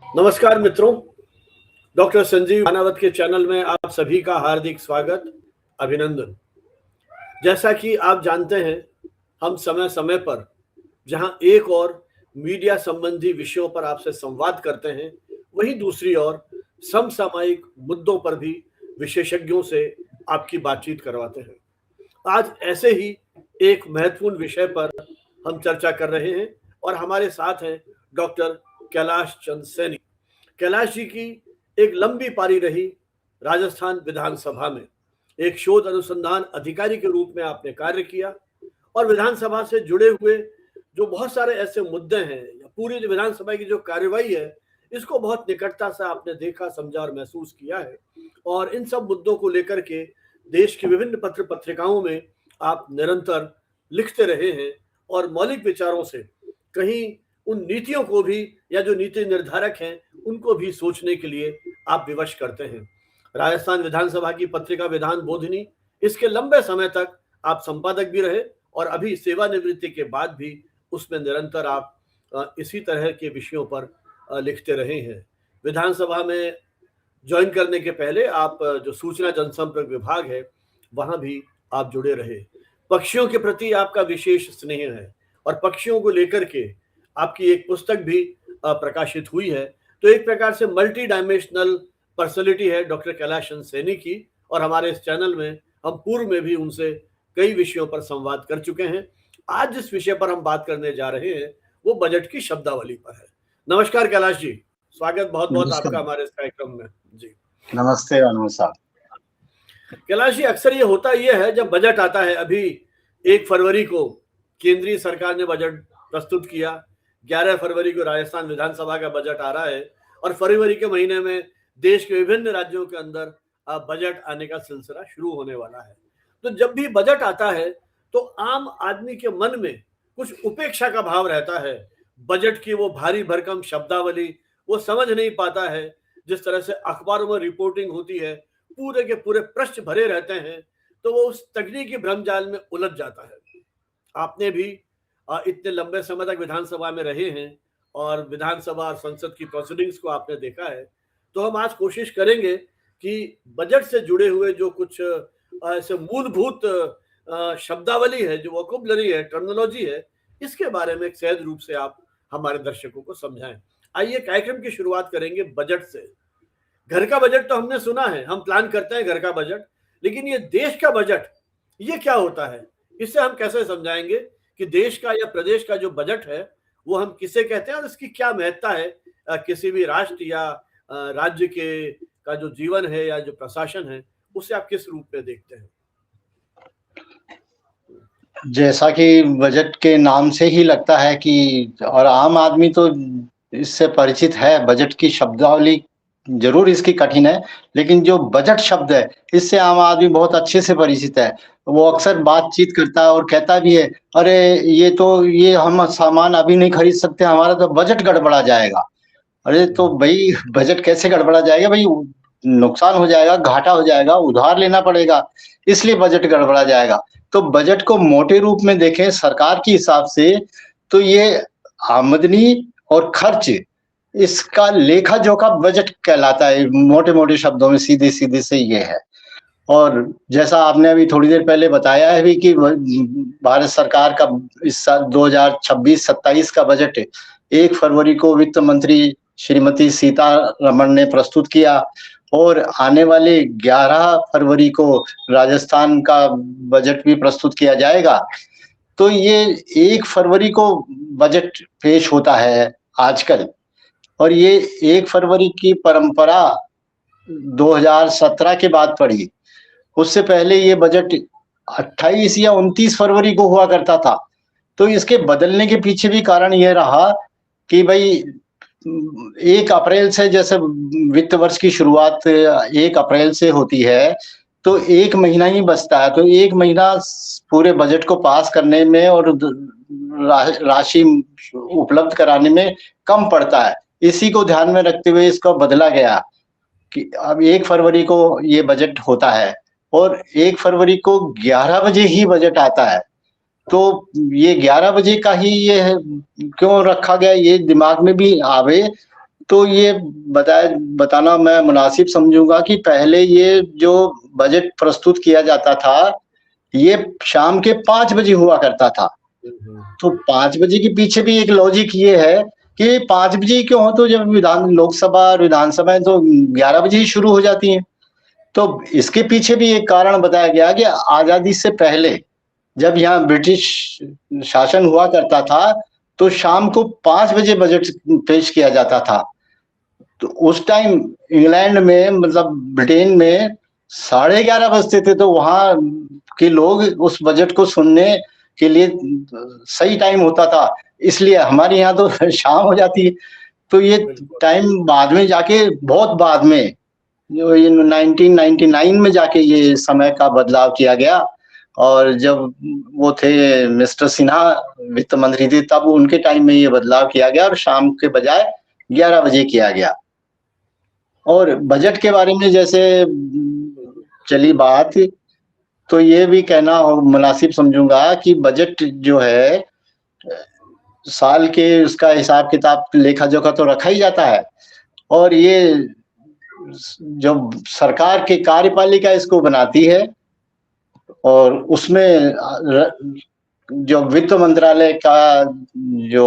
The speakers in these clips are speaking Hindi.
नमस्कार मित्रों, डॉक्टर संजीव मानावत के चैनल में आप सभी का हार्दिक स्वागत, अभिनंदन। जैसा कि आप जानते हैं, हम समय समय पर जहां एक और मीडिया संबंधी विषयों पर आपसे संवाद करते हैं, वहीं दूसरी ओर समसामयिक मुद्दों पर भी विशेषज्ञों से आपकी बातचीत करवाते हैं। आज ऐसे ही एक महत्वपूर्ण विषय पर हम चर्चा कर रहे हैं और हमारे साथ हैं डॉक्टर कैलाश चंद सैनी। कैलाश जी की एक लंबी पारी रही राजस्थान विधानसभा में। एक शोध अनुसंधान अधिकारी के रूप में आपने कार्य किया और विधानसभा से जुड़े हुए जो बहुत सारे ऐसे मुद्दे हैं या पूरी जो विधानसभा की जो कार्यवाही है, इसको बहुत निकटता से आपने देखा, समझा और महसूस किया है। और इन सब मुद्दों को लेकर के देश की विभिन्न पत्र पत्रिकाओं में आप निरंतर लिखते रहे हैं और मौलिक विचारों से कहीं उन नीतियों को भी या जो नीति निर्धारक हैं उनको भी सोचने के लिए आप विवश करते हैं। राजस्थान विधानसभा की पत्रिका विधान बोधिनी, इसके लंबे समय तक आप संपादक भी रहे और अभी सेवानिवृत्ति के बाद भी उसमें निरंतर आप इसी तरह के विषयों पर लिखते रहे हैं। विधानसभा में ज्वाइन करने के पहले आप जो सूचना जनसंपर्क विभाग है वहां भी आप जुड़े रहे। पक्षियों के प्रति आपका विशेष स्नेह है और पक्षियों को लेकर के आपकी एक पुस्तक भी प्रकाशित हुई है। तो एक प्रकार से मल्टी डायमेंशनल पर्सनैलिटी है डॉक्टर कैलाश चंद सैनी की, और हमारे इस चैनल में हम पूर्व में भी उनसे कई विषयों पर संवाद कर चुके हैं। आज जिस विषय पर हम बात करने जा रहे हैं वो बजट की शब्दावली पर है। नमस्कार कैलाश जी, स्वागत बहुत बहुत आपका हमारे इस कार्यक्रम में। जी नमस्ते अनु साहब। कैलाश जी, अक्सर ये होता है जब बजट आता है, अभी 1 फरवरी को केंद्रीय सरकार ने बजट प्रस्तुत किया, 11 फरवरी को राजस्थान विधानसभा का बजट आ रहा है और फरवरी के महीने में देश के विभिन्न राज्यों के अंदर बजट आने का सिलसिला शुरू होने वाला है। तो जब भी बजट आता है तो आम आदमी के मन में कुछ उपेक्षा का भाव रहता है। बजट की वो भारी भरकम शब्दावली वो समझ नहीं पाता है। जिस तरह से अखबारों में रिपोर्टिंग होती है, पूरे के पूरे पृष्ठ भरे रहते हैं, तो वो उस तकनीकी भ्रमजाल में उलझ जाता है। आपने भी इतने लंबे समय तक विधानसभा में रहे हैं और विधानसभा और संसद की प्रोसीडिंग्स को आपने देखा है। तो हम आज कोशिश करेंगे कि बजट से जुड़े हुए जो कुछ ऐसे मूलभूत शब्दावली है, जो वोकैबुलरी है, टर्मिनोलॉजी है, इसके बारे में एक सहज रूप से आप हमारे दर्शकों को समझाएं। आइए कार्यक्रम की शुरुआत करेंगे बजट से। घर का बजट तो हमने सुना है, हम प्लान करते हैं घर का बजट, लेकिन ये देश का बजट ये क्या होता है, इससे हम कैसे समझाएंगे कि देश का या प्रदेश का जो बजट है वो हम किसे कहते हैं और इसकी क्या महत्ता है किसी भी राष्ट्र या राज्य के का जो जीवन है या जो प्रशासन है, उसे आप किस रूप में देखते हैं? जैसा कि बजट के नाम से ही लगता है कि, और आम आदमी तो इससे परिचित है, बजट की शब्दावली जरूर इसकी कठिन है, लेकिन जो बजट शब्द है इससे आम आदमी बहुत अच्छे से परिचित है। वो अक्सर बातचीत करता है और कहता भी है, अरे ये हम सामान अभी नहीं खरीद सकते, हमारा तो बजट गड़बड़ा जाएगा। अरे तो भाई बजट कैसे गड़बड़ा जाएगा भाई, नुकसान हो जाएगा, घाटा हो जाएगा, उधार लेना पड़ेगा, इसलिए बजट गड़बड़ा जाएगा। तो बजट को मोटे रूप में देखें सरकार के हिसाब से तो ये आमदनी और खर्च, इसका लेखा जोखा बजट कहलाता है। मोटे मोटे शब्दों में सीधे सीधे से ये है। और जैसा आपने अभी थोड़ी देर पहले बताया है भी कि भारत सरकार का इस साल 2026-27 का बजट 1 फरवरी को वित्त मंत्री श्रीमती सीतारमण ने प्रस्तुत किया और आने वाले 11 फरवरी को राजस्थान का बजट भी प्रस्तुत किया जाएगा। तो ये 1 फरवरी को बजट पेश होता है आजकल, और ये 1 फरवरी की परंपरा 2017 के बाद पड़ी। उससे पहले ये बजट 28 या 29 फरवरी को हुआ करता था। तो इसके बदलने के पीछे भी कारण यह रहा कि भाई 1 अप्रैल से, जैसे वित्त वर्ष की शुरुआत 1 अप्रैल से होती है, तो 1 महीना ही बचता है। तो 1 महीना पूरे बजट को पास करने में और राशि उपलब्ध कराने में कम पड़ता है। इसी को ध्यान में रखते हुए इसको बदला गया कि अब 1 फरवरी को ये बजट होता है और 1 फरवरी को 11 बजे ही बजट आता है। तो ये 11 बजे का ही ये क्यों रखा गया, ये दिमाग में भी आवे तो ये बताना मैं मुनासिब समझूंगा कि पहले ये जो बजट प्रस्तुत किया जाता था, ये शाम के 5 बजे हुआ करता था। तो 5 बजे के पीछे भी एक लॉजिक ये है कि 5 बजे ही क्यों हो, तो जब लोकसभा और विधानसभाएं तो 11 बजे ही शुरू हो जाती हैं। तो इसके पीछे भी एक कारण बताया गया कि आजादी से पहले जब यहाँ ब्रिटिश शासन हुआ करता था, तो शाम को 5 बजे बजट पेश किया जाता था। तो उस टाइम इंग्लैंड में, मतलब ब्रिटेन में 11:30 बजते थे, तो वहां के लोग उस बजट को सुनने के लिए सही टाइम होता था। इसलिए हमारे यहाँ तो शाम हो जाती है। तो ये टाइम बाद में जाके, बहुत बाद में, जो ये 1999 में जाके ये समय का बदलाव किया गया। और जब वो थे मिस्टर सिन्हा वित्त मंत्री थे, तब उनके टाइम में ये बदलाव किया गया और शाम के बजाय 11 बजे किया गया। और बजट के बारे में जैसे चली बात, तो ये भी कहना मुनासिब समझूंगा कि बजट जो है साल के उसका हिसाब किताब लेखा जोखा तो रखा ही जाता है, और ये जो सरकार के कार्यपालिका इसको बनाती है, और उसमें जो वित्त मंत्रालय का जो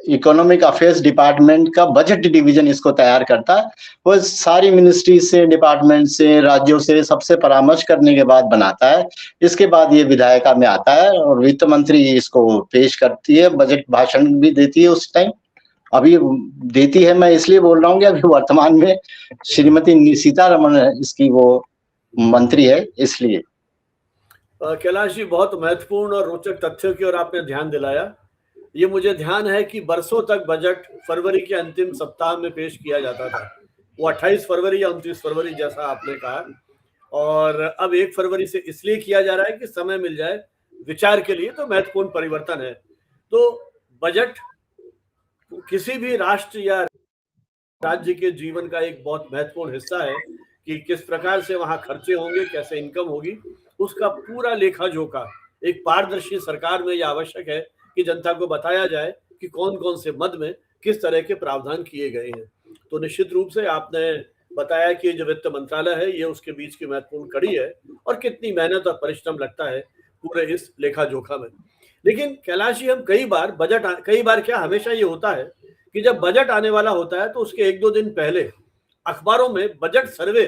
इकोनॉमिक अफेयर्स डिपार्टमेंट का बजट डिवीजन इसको तैयार करता है। वो सारी मिनिस्ट्री से, डिपार्टमेंट से, राज्यों से सबसे परामर्श करने के बाद बनाता है। इसके बाद ये विधायिका में आता है और वित्त मंत्री इसको पेश करती है, बजट भाषण भी देती है उस टाइम। अभी देती है, मैं इसलिए बोल रहा हूँ कि अभी वर्तमान में श्रीमती सीतारमण इसकी वो मंत्री है, इसलिए। कैलाश जी, बहुत महत्वपूर्ण और रोचक तथ्यों की ओर आपने ध्यान दिलाया। ये मुझे ध्यान है कि बरसों तक बजट फरवरी के अंतिम सप्ताह में पेश किया जाता था। वो 28 फरवरी या 29 फरवरी जैसा आपने कहा, और अब 1 फरवरी से इसलिए किया जा रहा है कि समय मिल जाए विचार के लिए। तो महत्वपूर्ण परिवर्तन है। तो बजट किसी भी राष्ट्र या राज्य के जीवन का एक बहुत महत्वपूर्ण हिस्सा है कि किस प्रकार से वहां खर्चे होंगे, कैसे इनकम होगी, उसका पूरा लेखा जोखा एक पारदर्शी सरकार में यह आवश्यक है कि जनता को बताया जाए कि कौन कौन से मद में किस तरह के प्रावधान किए गए हैं। तो निश्चित रूप से आपने बताया कि जो वित्त मंत्रालय है ये उसके बीच की महत्वपूर्ण कड़ी है और कितनी मेहनत और परिश्रम लगता है पूरे इस लेखा जोखा में। लेकिन कैलाश जी, हम कई बार क्या हमेशा ये होता है कि जब बजट आने वाला होता है तो उसके 1-2 दिन पहले अखबारों में बजट सर्वे,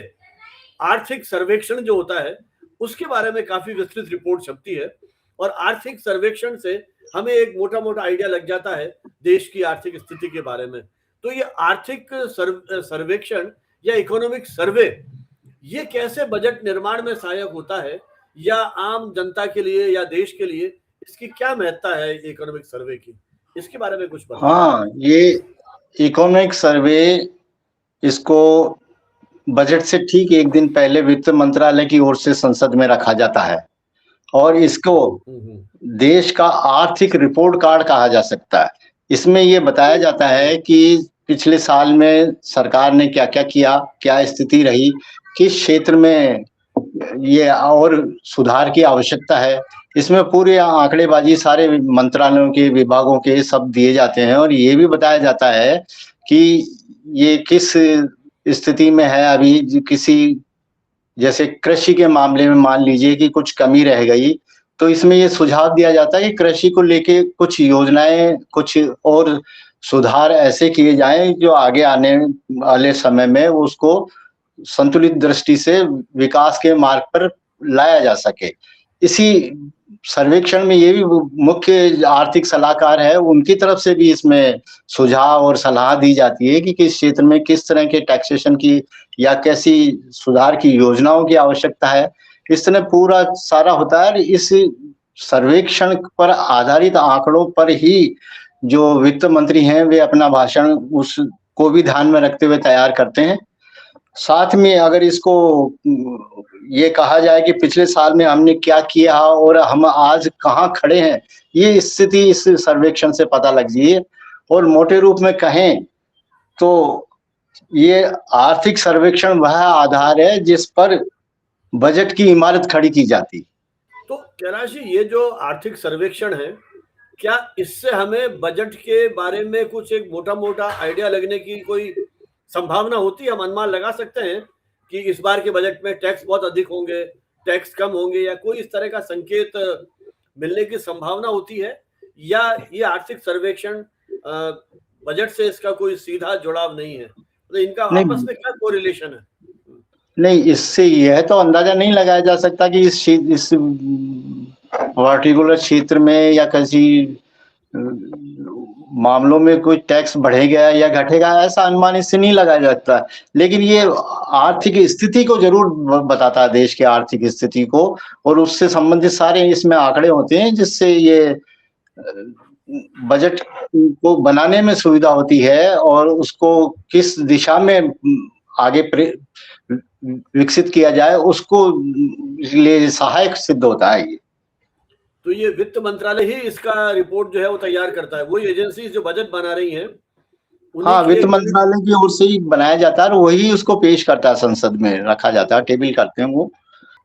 आर्थिक सर्वेक्षण जो होता है उसके बारे में काफी विस्तृत रिपोर्ट छपती है, और आर्थिक सर्वेक्षण से हमें एक मोटा मोटा आइडिया लग जाता है देश की आर्थिक स्थिति के बारे में। तो ये आर्थिक सर्वेक्षण या इकोनॉमिक सर्वे, ये कैसे बजट निर्माण में सहायक होता है, या आम जनता के लिए या देश के लिए इसकी क्या महत्ता है इकोनॉमिक सर्वे की, इसके बारे में कुछ बताइए। हाँ, ये इकोनॉमिक सर्वे, इसको बजट से ठीक एक दिन पहले वित्त मंत्रालय की ओर से संसद में रखा जाता है, और इसको देश का आर्थिक रिपोर्ट कार्ड कहा जा सकता है। इसमें ये बताया जाता है कि पिछले साल में सरकार ने क्या क्या किया, क्या स्थिति रही, किस क्षेत्र में ये और सुधार की आवश्यकता है। इसमें पूरे आंकड़ेबाजी सारे मंत्रालयों के, विभागों के सब दिए जाते हैं, और ये भी बताया जाता है कि ये किस स्थिति में है अभी। किसी जैसे कृषि के मामले में मान लीजिए कि कुछ कमी रह गई, तो इसमें ये सुझाव दिया जाता है कि कृषि को लेके कुछ योजनाएं, कुछ और सुधार ऐसे किए जाएं जो आगे आने वाले समय में उसको संतुलित दृष्टि से विकास के मार्ग पर लाया जा सके। इसी सर्वेक्षण में ये भी मुख्य आर्थिक सलाहकार है, उनकी तरफ से भी इसमें सुझाव और सलाह दी जाती है कि किस क्षेत्र में किस तरह के टैक्सेशन की या कैसी सुधार की योजनाओं की आवश्यकता है। इस तरह पूरा सारा होता है। इस सर्वेक्षण पर आधारित आंकड़ों पर ही जो वित्त मंत्री हैं वे अपना भाषण उसको भी ध्यान में रखते हुए तैयार करते हैं। साथ में अगर इसको ये कहा जाए कि पिछले साल में हमने क्या किया और हम आज कहाँ खड़े हैं, ये स्थिति इस सर्वेक्षण से पता लग जाए। और मोटे रूप में कहें तो ये आर्थिक सर्वेक्षण वह आधार है जिस पर बजट की इमारत खड़ी की जाती। तो कैलाश जी, ये जो आर्थिक सर्वेक्षण है क्या इससे हमें बजट के बारे में कुछ एक मोटा-मोटा आइडिया लगने की कोई संभावना होती है? हम अनुमान लगा सकते हैं कि इस बार के बजट में टैक्स बहुत अधिक होंगे, टैक्स कम होंगे, या कोई इस तरह का संकेत मिलने की संभावना होती है? या ये आर्थिक सर्वेक्षण बजट से इसका कोई सीधा जुड़ाव नहीं है? मतलब इनका आपस नहीं में क्या कोरिलेशन है? नहीं, इससे यह तो अंदाजा नहीं लगाया जा सकता कि इस पर्टिकुलर क्षेत्र में या किसी मामलों में कोई टैक्स बढ़ेगा या घटेगा, ऐसा अनुमान इससे नहीं लगाया जाता। लेकिन ये आर्थिक स्थिति को जरूर बताता है, देश की आर्थिक स्थिति को, और उससे संबंधित सारे इसमें आंकड़े होते हैं, जिससे ये बजट को बनाने में सुविधा होती है और उसको किस दिशा में आगे विकसित किया जाए उसको लिए सहायक सिद्ध होता है ये। तो ये वित्त मंत्रालय ही इसका रिपोर्ट जो है वो तैयार करता है, वही एजेंसी जो बजट बना रही हैं? हाँ, वित्त मंत्रालय की ओर से ही बनाया जाता है और वही उसको पेश करता है, संसद में रखा जाता है, टेबल करते हैं वो।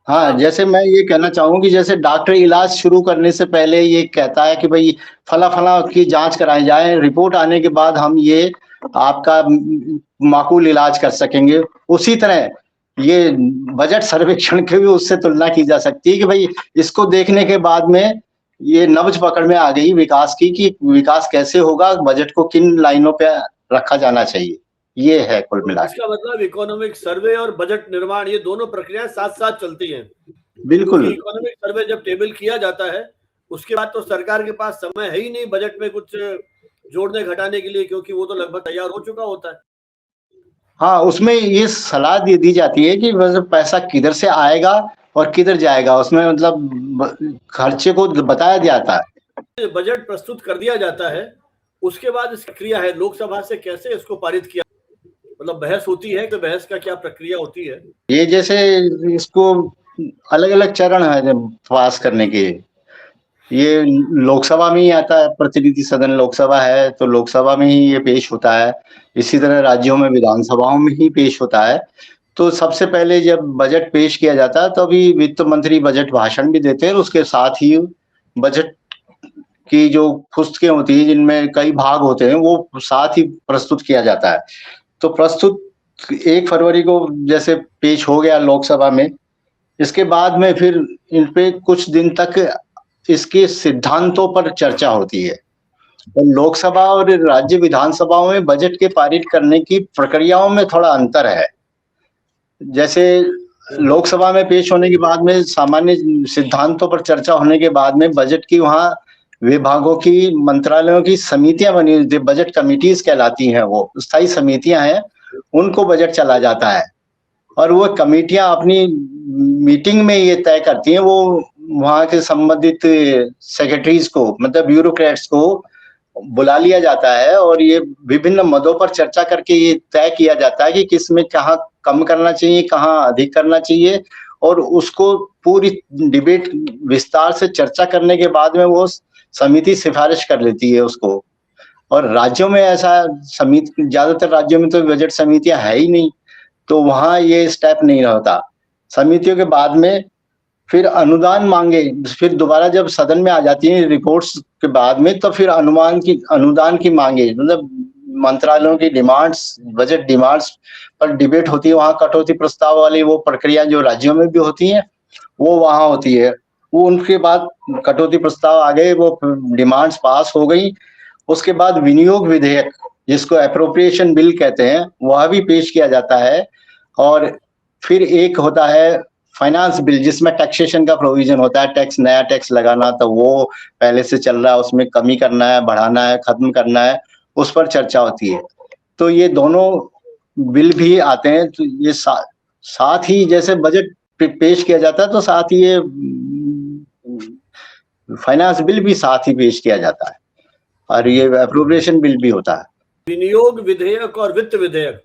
हाँ, जैसे मैं ये कहना चाहूँ कि जैसे डॉक्टर इलाज शुरू करने से पहले ये कहता है कि भाई फला की जांच कराई जाए, रिपोर्ट आने के बाद हम ये आपका माकूल इलाज कर सकेंगे। उसी तरह ये बजट सर्वेक्षण की भी उससे तुलना की जा सकती है कि भाई इसको देखने के बाद में ये नब्ज पकड़ में आ गई विकास की, कि विकास कैसे होगा, बजट को किन लाइनों पे रखा जाना चाहिए। ये है कुल मिला के। इसका मतलब इकोनॉमिक सर्वे और बजट निर्माण, ये दोनों प्रक्रियाएं साथ साथ चलती हैं। बिल्कुल। क्योंकि इकोनॉमिक सर्वे जब टेबल किया जाता है, उसके बाद तो सरकार के पास समय है ही नहीं बजट में कुछ जोड़ने घटाने के लिए, क्योंकि वो तो लगभग तैयार हो चुका होता है। हाँ, उसमें ये सलाह दी जाती है कि पैसा किधर से आएगा और किधर जाएगा, उसमें मतलब खर्चे को बताया जाता है। बजट प्रस्तुत कर दिया जाता है, उसके बाद इसकी प्रक्रिया है लोकसभा से कैसे इसको पारित किया, मतलब बहस होती है, तो बहस का क्या प्रक्रिया होती है? ये जैसे इसको अलग अलग चरण है जब पास करने के। ये लोकसभा में ही आता है, प्रतिनिधि सदन लोकसभा है तो लोकसभा में ही ये पेश होता है। इसी तरह राज्यों में विधानसभाओं में ही पेश होता है। तो सबसे पहले जब बजट पेश किया जाता है तो अभी वित्त मंत्री बजट भाषण भी देते हैं, उसके साथ ही बजट की जो पुस्तकें होती है जिनमें कई भाग होते हैं वो साथ ही प्रस्तुत किया जाता है। तो प्रस्तुत 1 फरवरी को जैसे पेश हो गया लोकसभा में, इसके बाद में फिर इन पे कुछ दिन तक इसके सिद्धांतों पर चर्चा होती है। और लोकसभा और राज्य विधानसभाओं में बजट के पारित करने की प्रक्रियाओं में थोड़ा अंतर है। जैसे लोकसभा में पेश होने के बाद में सामान्य सिद्धांतों पर चर्चा होने के बाद में बजट की वहाँ विभागों की, मंत्रालयों की समितियां बनी, बजट कमिटीज कहलाती हैं, वो स्थायी समितियां हैं, उनको बजट चला जाता है। और वो कमिटियां अपनी मीटिंग में ये तय करती हैं, वो वहाँ के संबंधित सेक्रेटरीज को, मतलब ब्यूरोक्रेट्स को बुला लिया जाता है और ये विभिन्न मदों पर चर्चा करके ये तय किया जाता है कि किसमें कहाँ कम करना चाहिए, कहाँ अधिक करना चाहिए, और उसको पूरी डिबेट विस्तार से चर्चा करने के बाद में वो समिति सिफारिश कर लेती है उसको। और राज्यों में ऐसा समिति, ज्यादातर राज्यों में तो बजट समितियां है ही नहीं, तो वहां ये स्टेप नहीं होता। समितियों के बाद में फिर अनुदान मांगे, फिर दोबारा जब सदन में आ जाती है रिपोर्ट्स के बाद में, तो फिर अनुदान की मांगे, मतलब मंत्रालयों की डिमांड्स, बजट डिमांड्स पर डिबेट होती है। वहां कटौती प्रस्ताव वाली वो प्रक्रिया जो राज्यों में भी होती है वो वहां होती है। वो उनके बाद कटौती प्रस्ताव आ गए, वो डिमांड्स पास हो गई। उसके बाद विनियोग विधेयक, जिसको एप्रोप्रिएशन बिल कहते हैं, वह भी पेश किया जाता है। और फिर एक होता है फाइनेंस बिल, जिसमें टैक्सेशन का प्रोविजन होता है, टैक्स, नया टैक्स लगाना, तो वो पहले से चल रहा है, उसमें कमी करना है, बढ़ाना है, खत्म करना है, उस पर चर्चा होती है। तो ये दोनों बिल भी आते हैं। तो ये साथ ही जैसे बजट पेश किया जाता है तो साथ ही ये फाइनेंस बिल भी साथ ही पेश किया जाता है, और ये अप्रोप्रिएशन बिल भी होता है। विनियोग विधेयक और वित्त विधेयक,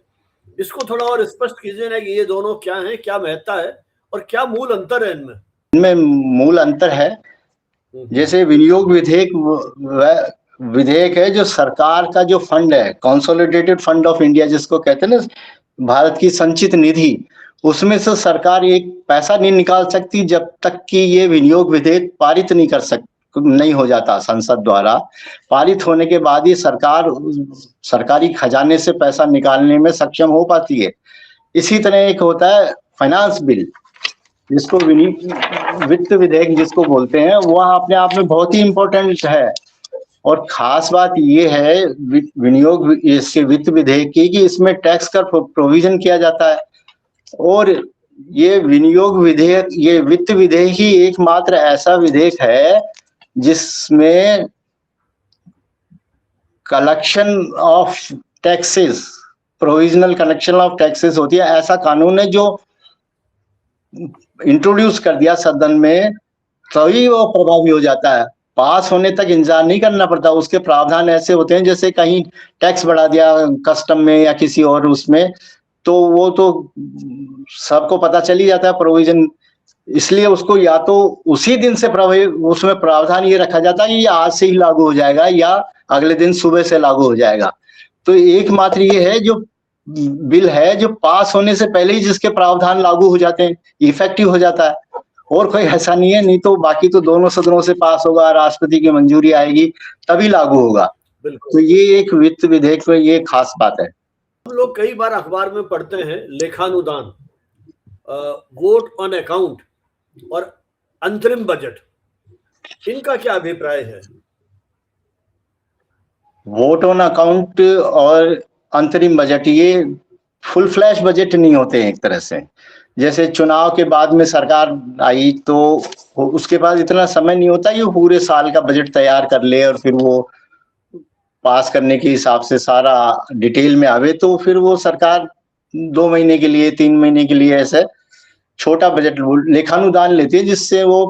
इसको थोड़ा और स्पष्ट कीजिए ना कि ये दोनों क्या हैं, क्या महत्ता है और क्या मूल अंतर है इनमें? इनमें मूल अंतर है, जैसे विनियोग विधेयक विधेयक है जो सरकार का जो फंड है, कंसोलिडेटेड फंड ऑफ इंडिया जिसको कहते हैं ना, भारत की संचित निधि, उसमें से सरकार एक पैसा नहीं निकाल सकती जब तक कि ये विनियोग विधेयक पारित नहीं नहीं हो जाता संसद द्वारा, पारित होने के बाद ही सरकार सरकारी खजाने से पैसा निकालने में सक्षम हो पाती है। इसी तरह एक होता है फाइनेंस बिल, जिसको वित्त विधेयक जिसको बोलते हैं, वह अपने आप में बहुत ही इम्पोर्टेंट है। और खास बात ये है विनियोग इसके वित्त विधेयक की कि इसमें टैक्स का प्रोविजन किया जाता है। और ये विनियोग विधेयक, ये वित्त विधेयक ही एकमात्र ऐसा विधेयक है जिसमें collection of taxes, provisional collection of taxes होती है। ऐसा कानून है जो इंट्रोड्यूस कर दिया सदन में, तभी वो प्रभावी हो जाता है। पास होने तक इंतजार नहीं करना पड़ता। उसके प्रावधान ऐसे होते हैं जैसे कहीं टैक्स बढ़ा दिया कस्टम में या किसी और उसमें, तो वो तो सबको पता चल ही जाता है प्रोविजन। इसलिए उसको या तो उसी दिन से उसमें प्रावधान ये रखा जाता है कि आज से ही लागू हो जाएगा या अगले दिन सुबह से लागू हो जाएगा। तो एकमात्र ये है जो बिल है जो पास होने से पहले ही जिसके प्रावधान लागू हो जाते हैं, इफेक्टिव हो जाता है। और कोई ऐसा नहीं है, नहीं तो बाकी तो दोनों सदनों से पास होगा, राष्ट्रपति की मंजूरी आएगी तभी लागू होगा। तो ये एक वित्त विधेयक में ये खास बात है। हम लोग कई बार अखबार में पढ़ते हैं लेखानुदान, वोट ऑन अकाउंट और अंतरिम बजट, इनका क्या अभिप्राय है? वोट ऑन अकाउंट और अंतरिम बजट ये फुल फ्लैश बजट नहीं होते हैं एक तरह से। जैसे चुनाव के बाद में सरकार आई तो उसके बाद इतना समय नहीं होता ये पूरे साल का बजट तैयार कर ले और फिर वो पास करने के हिसाब से सारा डिटेल में आवे, तो फिर वो सरकार 2 महीने के लिए 3 महीने के लिए ऐसे छोटा बजट लेखानुदान लेती है, जिससे वो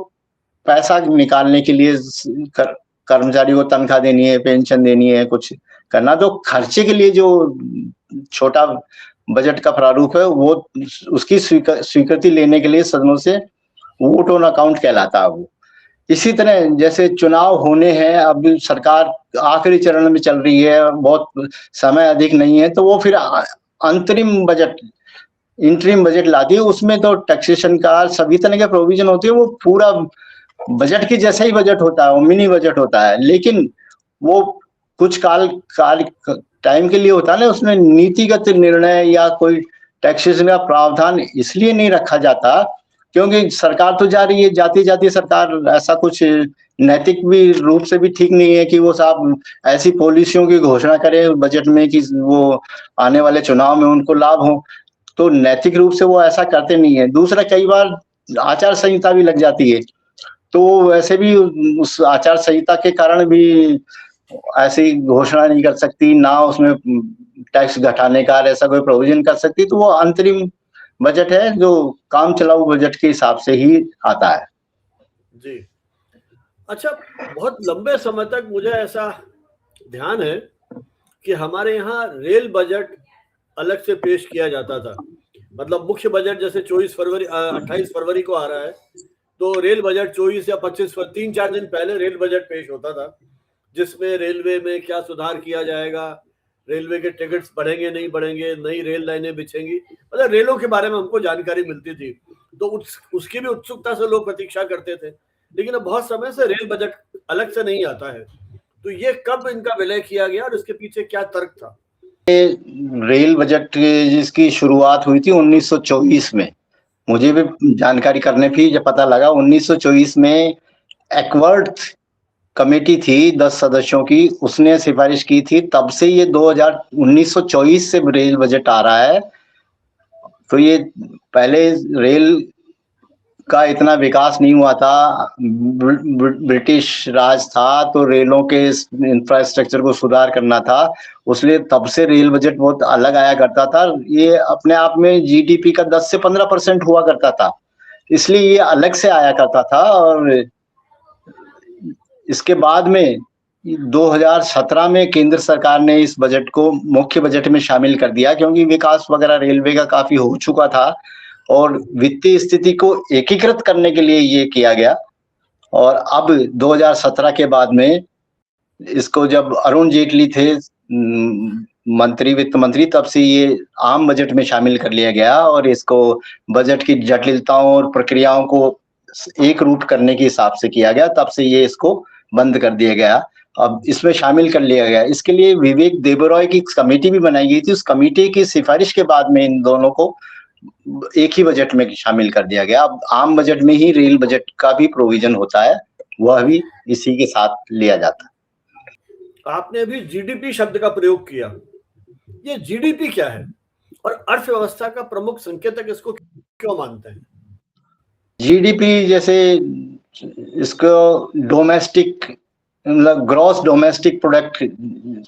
पैसा निकालने के लिए कर्मचारी को तनख्वाह देनी है, पेंशन देनी है, कुछ करना। तो खर्चे के लिए जो छोटा बजट का प्रारूप है वो उसकी स्वीकृति लेने के लिए सदनों से वोट ऑन अकाउंट कहलाता है वो। इसी तरह जैसे चुनाव होने हैं, अब सरकार आखिरी चरण में चल रही है, बहुत समय अधिक नहीं है, तो वो फिर अंतरिम बजट, इंटरिम बजट लाती है। उसमें तो टैक्सेशन का सभी तरह के प्रोविजन होते हैं। वो पूरा बजट की जैसा ही बजट होता है, वो मिनी बजट होता है, लेकिन वो कुछ काल टाइम के लिए होता है ना। उसमें नीतिगत निर्णय या कोई टैक्सेशन का प्रावधान इसलिए नहीं रखा जाता क्योंकि सरकार तो जा रही है, जाती जाती सरकार ऐसा कुछ नैतिक भी रूप से भी ठीक नहीं है कि वो साहब ऐसी पॉलिसियों की घोषणा करे बजट में कि वो आने वाले चुनाव में उनको लाभ हो। तो नैतिक रूप से वो ऐसा करते नहीं है। दूसरा, कई बार आचार संहिता भी लग जाती है, तो वैसे भी उस आचार संहिता के कारण भी ऐसी घोषणा नहीं कर सकती, ना उसमें टैक्स घटाने का ऐसा कोई प्रोविजन कर सकती। तो वो अंतरिम बजट है जो काम चलाऊ बजट के हिसाब से ही आता है। जी, अच्छा, बहुत लंबे समय तक मुझे ऐसा ध्यान है कि हमारे यहाँ रेल बजट अलग से पेश किया जाता था। मतलब मुख्य बजट जैसे 28 फरवरी को आ रहा है, तो रेल बजट 24 या 25 3-4 दिन पहले रेल बजट पेश होता था, जिसमें रेलवे में क्या सुधार किया जाएगा, रेलवे के टिकट्स बढ़ेंगे नहीं बढ़ेंगे, नई रेल लाइनें बिछेंगी, मतलब रेलों के बारे में हमको जानकारी मिलती थी। तो उसकी भी उत्सुकता से लोग प्रतीक्षा करते थे। लेकिन अब बहुत समय से रेल बजट अलग से नहीं आता है, तो ये कब इनका विलय किया गया और इसके पीछे क्या तर्क था? रेल बजट जिसकी शुरुआत हुई थी 1924 में, मुझे भी जानकारी करने भी जब पता लगा 1924 में एक्वर्थ कमेटी थी 10 सदस्यों की, उसने सिफारिश की थी। तब से ये 1924 से रेल बजट आ रहा है। तो ये पहले रेल का इतना विकास नहीं हुआ था, ब्रिटिश राज था, तो रेलों के इंफ्रास्ट्रक्चर को सुधार करना था, उसलिए तब से रेल बजट बहुत अलग आया करता था। ये अपने आप में जीडीपी का 10 से 15% हुआ करता था, इसलिए ये अलग से आया करता था। और इसके बाद में 2017 में केंद्र सरकार ने इस बजट को मुख्य बजट में शामिल कर दिया, क्योंकि विकास वगैरह रेलवे का काफी हो चुका था और वित्तीय स्थिति को एकीकृत करने के लिए ये किया गया। और अब 2017 के बाद में इसको, जब अरुण जेटली थे वित्त मंत्री, तब से ये आम बजट में शामिल कर लिया गया और इसको बजट की जटिलताओं और प्रक्रियाओं को एक रूट करने के हिसाब से किया गया। तब से ये इसको बंद कर दिया गया, अब इसमें शामिल कर लिया गया। इसके लिए विवेक देबरॉय की कमेटी भी बनाई गई थी। उस कमेटी की सिफारिश के बाद में इन दोनों को एक ही बजट में शामिल कर दिया गया। अब आम बजट में ही रेल बजट का भी प्रोविजन होता है, वह भी इसी के साथ लिया जाता है। आपने अभी जीडीपी शब्द का प्रयोग किया, ये जीडीपी क्या है और अर्थव्यवस्था का प्रमुख संकेतक इसको क्यों मानते हैं? जीडीपी जैसे इसको डोमेस्टिक मतलब ग्रॉस डोमेस्टिक प्रोडक्ट,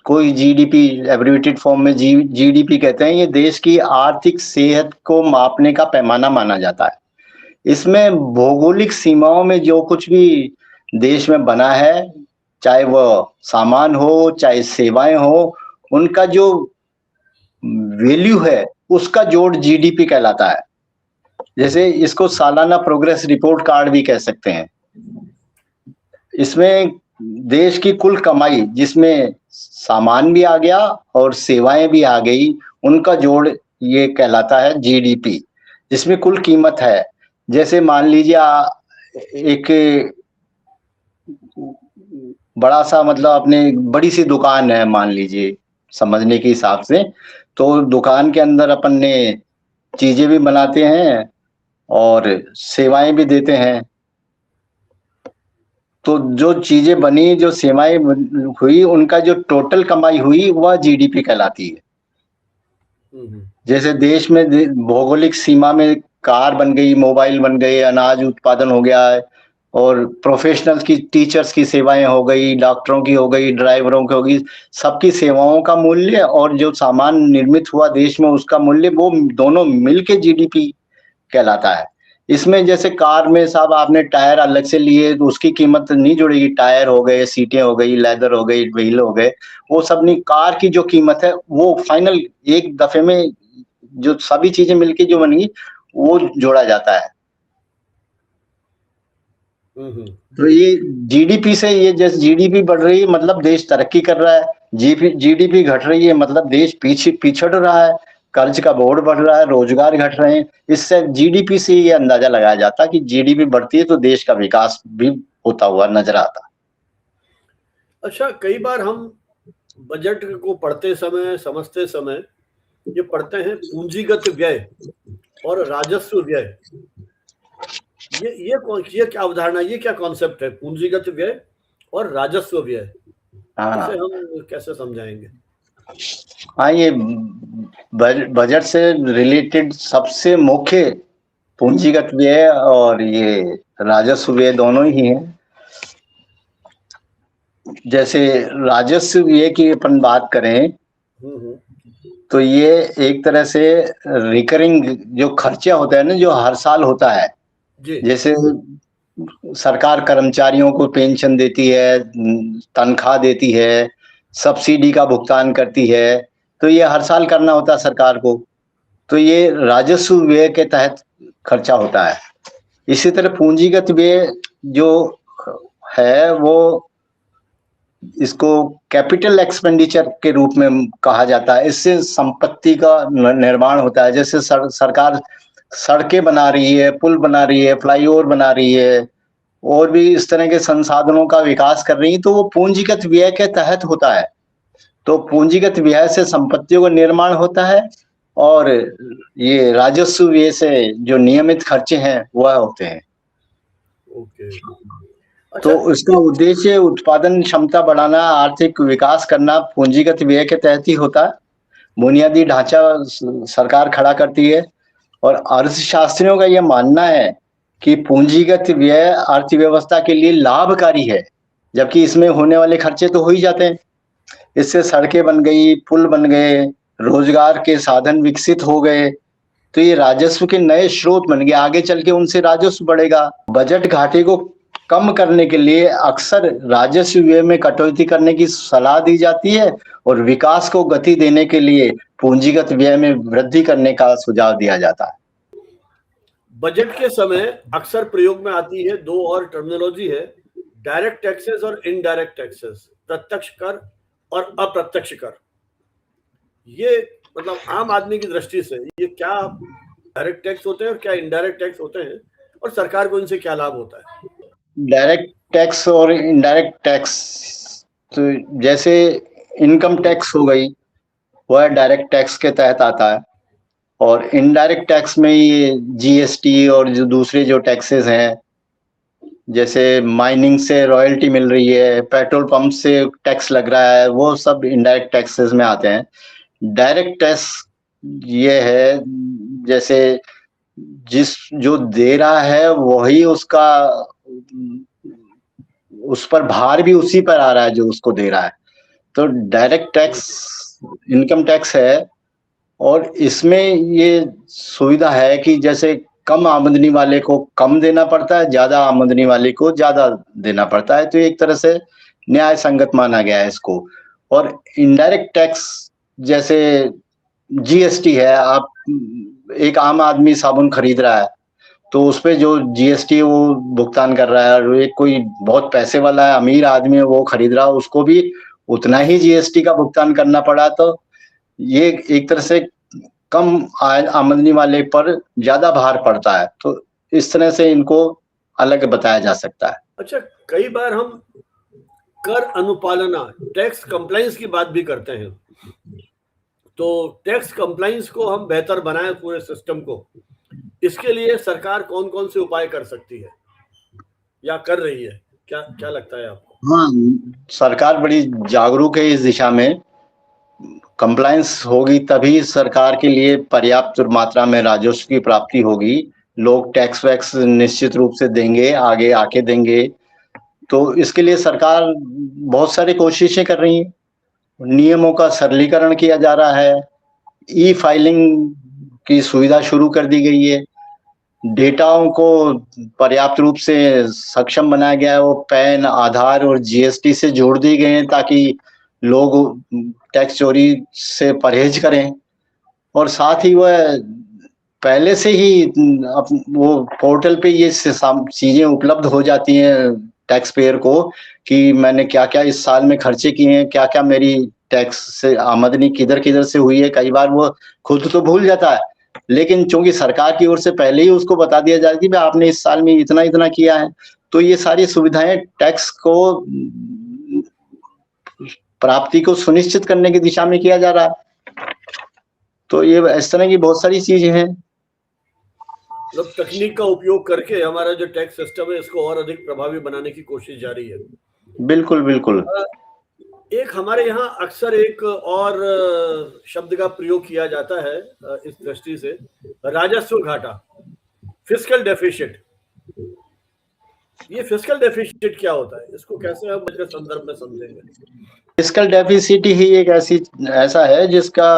कोई जीडीपी एब्रिविएटेड फॉर्म में जीडीपी कहते हैं। ये देश की आर्थिक सेहत को मापने का पैमाना माना जाता है। इसमें भौगोलिक सीमाओं में जो कुछ भी देश में बना है, चाहे वह सामान हो चाहे सेवाएं हो, उनका जो वैल्यू है उसका जोड़ जीडीपी कहलाता है। जैसे इसको सालाना प्रोग्रेस रिपोर्ट कार्ड भी कह सकते हैं। इसमें देश की कुल कमाई, जिसमें सामान भी आ गया और सेवाएं भी आ गई, उनका जोड़ ये कहलाता है जीडीपी, जिसमें कुल कीमत है। जैसे मान लीजिए एक बड़ा सा मतलब अपने बड़ी सी दुकान है मान लीजिए, समझने के हिसाब से, तो दुकान के अंदर अपन ने चीजें भी बनाते हैं और सेवाएं भी देते हैं। तो जो चीजें बनी, जो सेवाएं हुई, उनका जो टोटल कमाई हुई वह जीडीपी कहलाती है। जैसे देश में भौगोलिक सीमा में कार बन गई, मोबाइल बन गए, अनाज उत्पादन हो गया है, और प्रोफेशनल्स की, टीचर्स की सेवाएं हो गई, डॉक्टरों की हो गई, ड्राइवरों की हो गई, सबकी सेवाओं का मूल्य और जो सामान निर्मित हुआ देश में उसका मूल्य, वो दोनों मिलके जीडीपी कहलाता है। इसमें जैसे कार में साहब आपने टायर अलग से लिए तो उसकी कीमत नहीं जुड़ेगी, टायर हो गए, सीटें हो गई, लेदर हो गई, व्हील हो गए, वो सब नहीं। कार की जो कीमत है वो फाइनल एक दफे में जो सभी चीजें मिलके जो बनेगी वो जोड़ा जाता है। तो ये जीडीपी से, ये जैसे जीडीपी बढ़ रही है मतलब देश तरक्की कर रहा है, जीडीपी घट रही है मतलब देश पिछड़ रहा है, कर्ज का बोझ बढ़ रहा है, रोजगार घट रहे हैं। इससे जीडीपी से ये अंदाजा लगाया जाता है कि जीडीपी बढ़ती है तो देश का विकास भी होता हुआ नजर आता है। अच्छा, कई बार हम बजट को पढ़ते समय, समझते समय ये पढ़ते हैं पूंजीगत व्यय और राजस्व व्यय। ये क्या अवधारणा, ये क्या कॉन्सेप्ट है, पूंजीगत व्यय और राजस्व व्यय? इसे हम कैसे समझाएंगे? हाँ, ये बजट से रिलेटेड सबसे मुख्य पूंजीगत व्यय और ये राजस्व व्यय दोनों ही हैं। जैसे राजस्व व्यय की अपन बात करें तो ये एक तरह से रिकरिंग जो खर्चा होता है ना, जो हर साल होता है। जैसे सरकार कर्मचारियों को पेंशन देती है, तनख्वाह देती है, सब्सिडी का भुगतान करती है, तो ये हर साल करना होता है सरकार को, तो ये राजस्व व्यय के तहत खर्चा होता है। इसी तरह पूंजीगत व्यय जो है वो इसको कैपिटल एक्सपेंडिचर के रूप में कहा जाता है। इससे संपत्ति का निर्माण होता है। जैसे सरकार सड़कें बना रही है, पुल बना रही है, फ्लाईओवर बना रही है, और भी इस तरह के संसाधनों का विकास कर रही है, तो वो पूंजीगत व्यय के तहत होता है। तो पूंजीगत व्यय से संपत्तियों का निर्माण होता है और ये राजस्व व्यय से जो नियमित खर्चे हैं वह होते हैं। तो इसका उद्देश्य उत्पादन क्षमता बढ़ाना, आर्थिक विकास करना पूंजीगत व्यय के तहत ही होता है। बुनियादी ढांचा सरकार खड़ा करती है और अर्थशास्त्रियों का यह मानना है कि पूंजीगत व्यय अर्थव्यवस्था के लिए लाभकारी है, जबकि इसमें होने वाले खर्चे तो हो ही जाते हैं। इससे सड़कें बन गई, पुल बन गए, रोजगार के साधन विकसित हो गए, तो ये राजस्व के नए स्रोत बन गए, आगे चल के उनसे राजस्व बढ़ेगा। बजट घाटे को कम करने के लिए अक्सर राजस्व व्यय में कटौती करने की सलाह दी जाती है और विकास को गति देने के लिए पूंजीगत व्यय में वृद्धि करने का सुझाव दिया जाता है। बजट के समय अक्सर प्रयोग में आती है दो और टर्मिनोलॉजी है, डायरेक्ट टैक्सेस और इनडायरेक्ट टैक्सेस, प्रत्यक्ष कर और अप्रत्यक्ष कर। ये मतलब आम आदमी की दृष्टि से ये क्या डायरेक्ट टैक्स होते हैं और क्या इनडायरेक्ट टैक्स होते हैं और सरकार को इनसे क्या लाभ होता है? डायरेक्ट टैक्स और इनडायरेक्ट टैक्स, तो जैसे इनकम टैक्स हो गई, वह डायरेक्ट टैक्स के तहत आता है। और इनडायरेक्ट टैक्स में ये जीएसटी और जो दूसरे जो टैक्सेस हैं, जैसे माइनिंग से रॉयल्टी मिल रही है, पेट्रोल पंप से टैक्स लग रहा है, वो सब इनडायरेक्ट टैक्सेस में आते हैं। डायरेक्ट टैक्स ये है जैसे जिस जो दे रहा है वही उसका, उस पर भार भी उसी पर आ रहा है जो उसको दे रहा है। तो डायरेक्ट टैक्स इनकम टैक्स है, और इसमें ये सुविधा है कि जैसे कम आमदनी वाले को कम देना पड़ता है, ज्यादा आमदनी वाले को ज्यादा देना पड़ता है। तो एक तरह से न्याय संगत माना गया है इसको। और इनडायरेक्ट टैक्स जैसे जीएसटी है, आप एक आम आदमी साबुन खरीद रहा है तो उसपे जो जीएसटी वो भुगतान कर रहा है, और एक कोई बहुत पैसे वाला है, अमीर आदमी है, वो खरीद रहा है, उसको भी उतना ही जीएसटी का भुगतान करना पड़ा। तो ये एक तरह से कम आमदनी वाले पर ज्यादा भार पड़ता है। तो इस तरह से इनको अलग बताया जा सकता है। अच्छा, कई बार हम कर अनुपालना, टैक्स कंप्लायंस की बात भी करते हैं। तो टैक्स कंप्लायंस को हम बेहतर बनाएं पूरे सिस्टम को, इसके लिए सरकार कौन कौन से उपाय कर सकती है या कर रही है? क्या क्या लगता है आपको? हाँ, सरकार बड़ी जागरूक है इस दिशा में। कंप्लायंस होगी तभी सरकार के लिए पर्याप्त मात्रा में राजस्व की प्राप्ति होगी। लोग टैक्स वैक्स निश्चित रूप से देंगे, आगे आके देंगे। तो इसके लिए सरकार बहुत सारी कोशिशें कर रही है। नियमों का सरलीकरण किया जा रहा है, ई फाइलिंग की सुविधा शुरू कर दी गई है, डेटाओं को पर्याप्त रूप से सक्षम बनाया गया है, वो पैन, आधार और जीएसटी से जोड़ दिए गए हैं ताकि लोग टैक्स चोरी से परहेज करें। और साथ ही वह पहले से ही वो पोर्टल पे ये चीजें उपलब्ध हो जाती हैं टैक्स पेयर को कि मैंने क्या क्या इस साल में खर्चे किए हैं, क्या क्या मेरी टैक्स से आमदनी किधर किधर से हुई है। कई बार वो खुद तो भूल जाता है, लेकिन चूंकि सरकार की ओर से पहले ही उसको बता दिया जाए कि आपने इस साल में इतना इतना किया है। तो ये सारी सुविधाएं टैक्स को प्राप्ति को सुनिश्चित करने की दिशा में किया जा रहा है। तो ये इस तरह की बहुत सारी चीजें हैं। मतलब तकनीक का उपयोग करके हमारा जो टैक्स सिस्टम है इसको और अधिक प्रभावी बनाने की कोशिश जारी है। बिल्कुल बिल्कुल। एक हमारे यहाँ अक्सर एक और शब्द का प्रयोग किया जाता है इस दृष्टि से, राजस्व घाटा, फिस्कल डेफिसिट। ये फिस्कल डेफिसिट क्या होता है? इसको कैसे हम बजट के संदर्भ में समझेंगे? फिस्कल डेफिसिट ही एक ऐसा है जिसका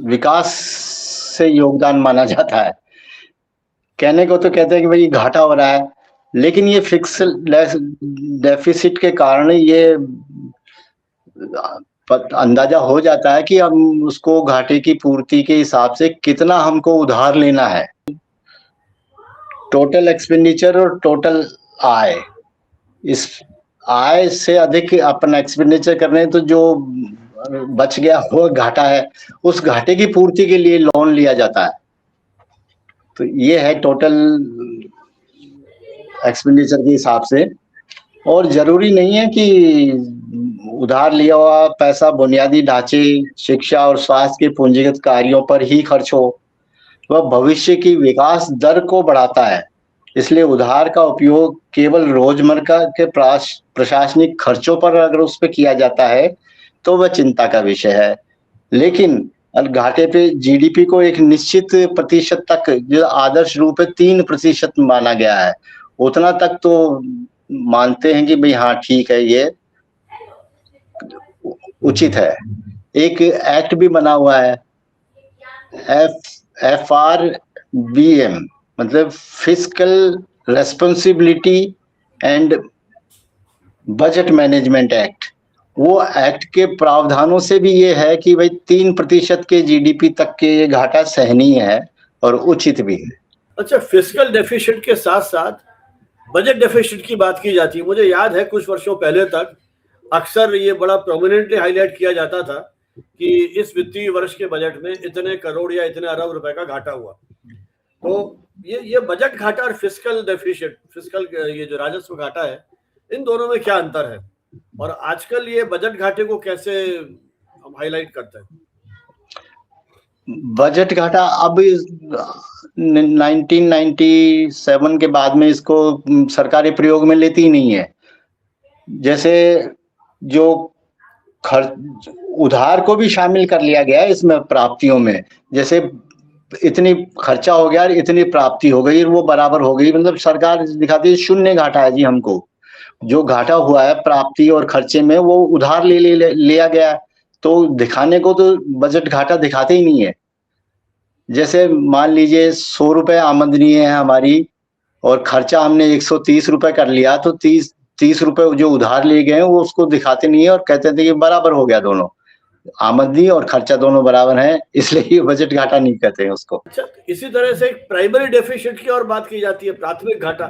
विकास से योगदान माना जाता है। कहने को तो कहते हैं कि भाई घाटा हो रहा है, लेकिन ये फिस्कल डेफिसिट के कारण ये अंदाजा हो जाता है कि हम उसको घाटे की पूर्ति के हिसाब से कितना हमको उधार लेना है। टोटल एक्सपेंडिचर और टोटल आय, इस आय से अधिक अपन एक्सपेंडिचर कर रहे हैं तो जो बच गया वो घाटा है। उस घाटे की पूर्ति के लिए लोन लिया जाता है। तो ये है टोटल एक्सपेंडिचर के हिसाब से। और जरूरी नहीं है कि उधार लिया हुआ पैसा बुनियादी ढांचे, शिक्षा और स्वास्थ्य के पूंजीगत कार्यों पर ही खर्च हो। वह भविष्य की विकास दर को बढ़ाता है। इसलिए उधार का उपयोग केवल रोजमर्रा के प्रशासनिक खर्चों पर अगर उस पर किया जाता है तो वह चिंता का विषय है। लेकिन घाटे पे जीडीपी को एक निश्चित प्रतिशत तक, जो आदर्श रूप में 3% माना गया है, उतना तक तो मानते हैं कि भाई हाँ ठीक है, ये उचित है। एक एक्ट भी बना हुआ है, FRBM, मतलब fiscal responsibility and budget management act. वो एक्ट के प्रावधानों से भी ये है कि भाई 3% के जीडीपी तक के ये घाटा सहनीय है और उचित भी है। अच्छा, फिस्कल डेफिसिट के साथ साथ बजट डेफिसिट की बात की जाती है। मुझे याद है कुछ वर्षों पहले तक अक्सर ये बड़ा प्रोमिनेंटली हाईलाइट किया जाता था कि इस वित्तीय वर्ष के बजट में इतने करोड़ या इतने अरब रुपए का घाटा हुआ। तो ये बजट घाटा और फिस्कल डेफिशिट, फिस्कल ये जो राजस्व घाटा है, इन दोनों में क्या अंतर है, और आजकल ये बजट घाटे को कैसे हम हाईलाइट करते हैं? बजट घाटा अब 1997 के बाद में इसको सरकारें प्रयोग में लेती ही नहीं है। जैसे जो खर्च उधार को भी शामिल कर लिया गया है इसमें प्राप्तियों में, जैसे इतनी खर्चा हो गया, इतनी प्राप्ति हो गई, वो बराबर हो गई, मतलब सरकार दिखाती है शून्य घाटा है जी हमको। जो घाटा हुआ है प्राप्ति और खर्चे में वो उधार लिया गया, तो दिखाने को तो बजट घाटा दिखाते ही नहीं है। जैसे मान लीजिए 100 रुपए आमदनी है हमारी और खर्चा हमने 130 रुपए कर लिया, तो 30 रुपए जो उधार लिए गए वो उसको दिखाते नहीं है और कहते थे कि बराबर हो गया, दोनों आमदनी और खर्चा दोनों बराबर हैं, इसलिए ये बजट घाटा नहीं कहते हैं उसको। अच्छा, इसी तरह से प्राइमरी डेफिसिट की और बात की जाती है, प्राथमिक घाटा।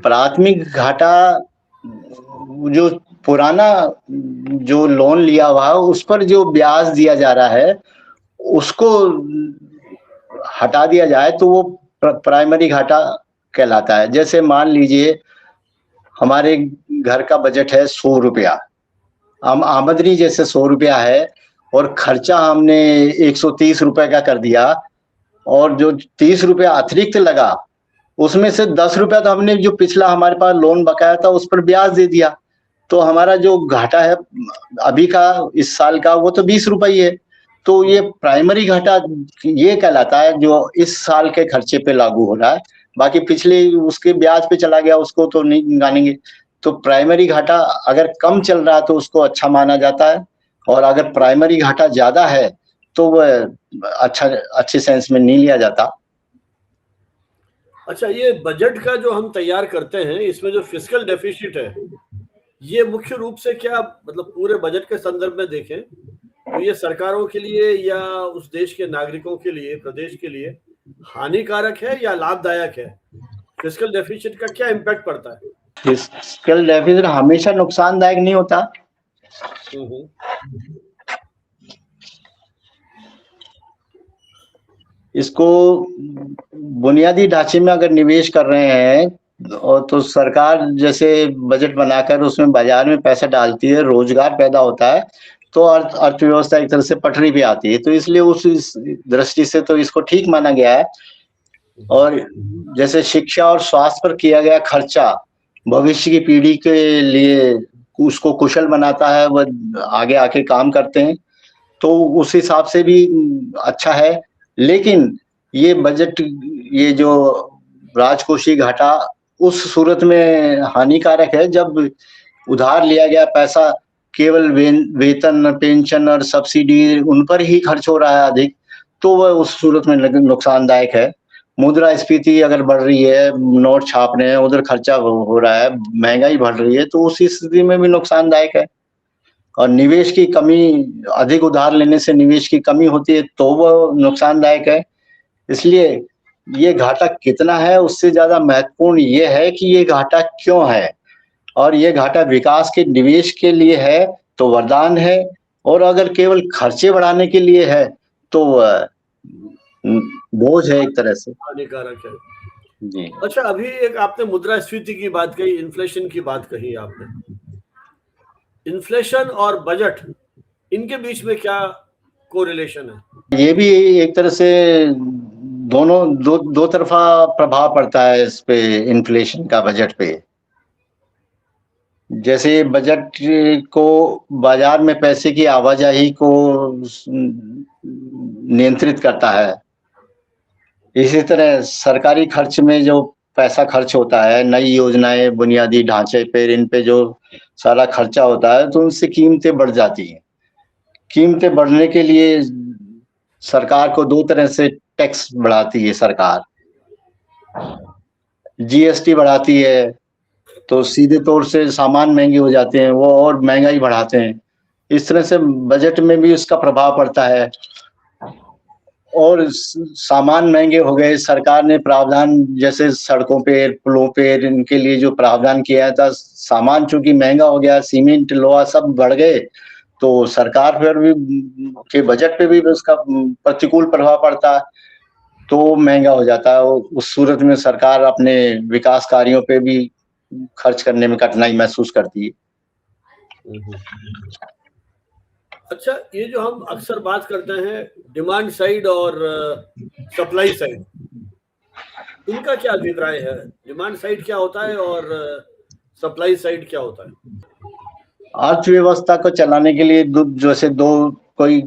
प्राथमिक घाटा जो पुराना जो लोन लिया हुआ है उस पर जो ब्याज दिया जा रहा है उसको हटा दिया जाए तो वो प्राइमरी घाटा कहलाता है। जैसे मान लीजिए हमारे घर का बजट है 100 रुपया, हम आमदनी जैसे 100 रुपया है और खर्चा हमने 130 रुपए का कर दिया, और जो 30 रुपया अतिरिक्त लगा उसमें से 10 रुपया तो हमने जो पिछला हमारे पास लोन बकाया था उस पर ब्याज दे दिया, तो हमारा जो घाटा है अभी का इस साल का वो तो 20 रुपये ही है। तो ये प्राइमरी घाटा ये कहलाता है जो इस साल के खर्चे पे लागू हो रहा है, बाकी पिछले उसके ब्याज पे चला गया उसको तो नहीं गानेंगे। तो प्राइमरी घाटा अगर कम चल रहा है तो उसको अच्छा माना जाता है, और अगर प्राइमरी घाटा ज्यादा है तो वह अच्छे सेंस में नहीं लिया जाता। अच्छा, ये बजट का जो हम तैयार करते हैं इसमें जो फिस्कल डेफिसिट है, ये मुख्य रूप से क्या, मतलब पूरे बजट के संदर्भ में देखें तो ये सरकारों के लिए या उस देश के नागरिकों के लिए, प्रदेश के लिए हानिकारक है या लाभदायक है? फिस्कल डेफिसिट का क्या इम्पैक्ट पड़ता है? फिस्कल डेफिसिट हमेशा नुकसानदायक नहीं होता। इसको बुनियादी ढांचे में अगर निवेश कर रहे हैं और तो सरकार जैसे बजट बनाकर उसमें बाजार में पैसा डालती है, रोजगार पैदा होता है, तो अर्थव्यवस्था एक तरह से पटरी पे आती है, तो इसलिए उस दृष्टि से तो इसको ठीक माना गया है। और जैसे शिक्षा और स्वास्थ्य पर किया गया खर्चा भविष्य की पीढ़ी के लिए उसको कुशल बनाता है, वह आगे आके काम करते हैं, तो उस हिसाब से भी अच्छा है। लेकिन ये बजट, ये जो राजकोषीय घाटा उस सूरत में हानिकारक है जब उधार लिया गया पैसा केवल वेतन, पेंशन और सब्सिडी उन पर ही खर्च हो रहा है अधिक, तो वह उस सूरत में नुकसानदायक है। मुद्रास्फीति अगर बढ़ रही है, नोट छाप रहे हैं, उधर खर्चा हो रहा है, महंगाई बढ़ रही है, तो उसी स्थिति में भी नुकसानदायक है। और निवेश की कमी, अधिक उधार लेने से निवेश की कमी होती है तो वह नुकसानदायक है। इसलिए ये घाटा कितना है उससे ज्यादा महत्वपूर्ण ये है कि ये घाटा क्यों है, और ये घाटा विकास के निवेश के लिए है तो वरदान है, और अगर केवल खर्चे बढ़ाने के लिए है तो बोझ है एक तरह से, हानिकारक है जी। अच्छा, अभी एक आपने मुद्रास्फीति की बात कही, इन्फ्लेशन की बात कही आपने। इन्फ्लेशन और बजट, इनके बीच में क्या कोरिलेशन है? ये भी एक तरह से दोनों दो तरफा प्रभाव पड़ता है इस पे, इन्फ्लेशन का बजट पे। जैसे बजट को बाजार में पैसे की आवाजाही को नियंत्रित करता है, इसी तरह सरकारी खर्च में जो पैसा खर्च होता है, नई योजनाएं, बुनियादी ढांचे पे, इन पे जो सारा खर्चा होता है तो उनसे कीमतें बढ़ जाती हैं। कीमतें बढ़ने के लिए सरकार को दो तरह से टैक्स बढ़ाती है सरकार। जीएसटी बढ़ाती है तो सीधे तौर से सामान महंगे हो जाते हैं, वो और महंगाई बढ़ाते हैं। इस तरह से बजट में भी उसका प्रभाव पड़ता है। और सामान महंगे हो गए, सरकार ने प्रावधान जैसे सड़कों पे, पुलों पे, इनके लिए जो प्रावधान किया था, सामान चूंकि महंगा हो गया, सीमेंट, लोहा सब बढ़ गए, तो सरकार पर भी के बजट पे भी उसका प्रतिकूल प्रभाव पड़ता है। तो महंगा हो जाता है। उस सूरत में सरकार अपने विकास कार्यों पे भी खर्च करने में कठिनाई महसूस करती है। अच्छा, ये जो हम अक्सर बात करते हैं डिमांड साइड और सप्लाई साइड, इनका क्या अभिप्राय है? डिमांड साइड क्या होता है और सप्लाई साइड क्या होता है? अर्थव्यवस्था को चलाने के लिए जैसे दो, कोई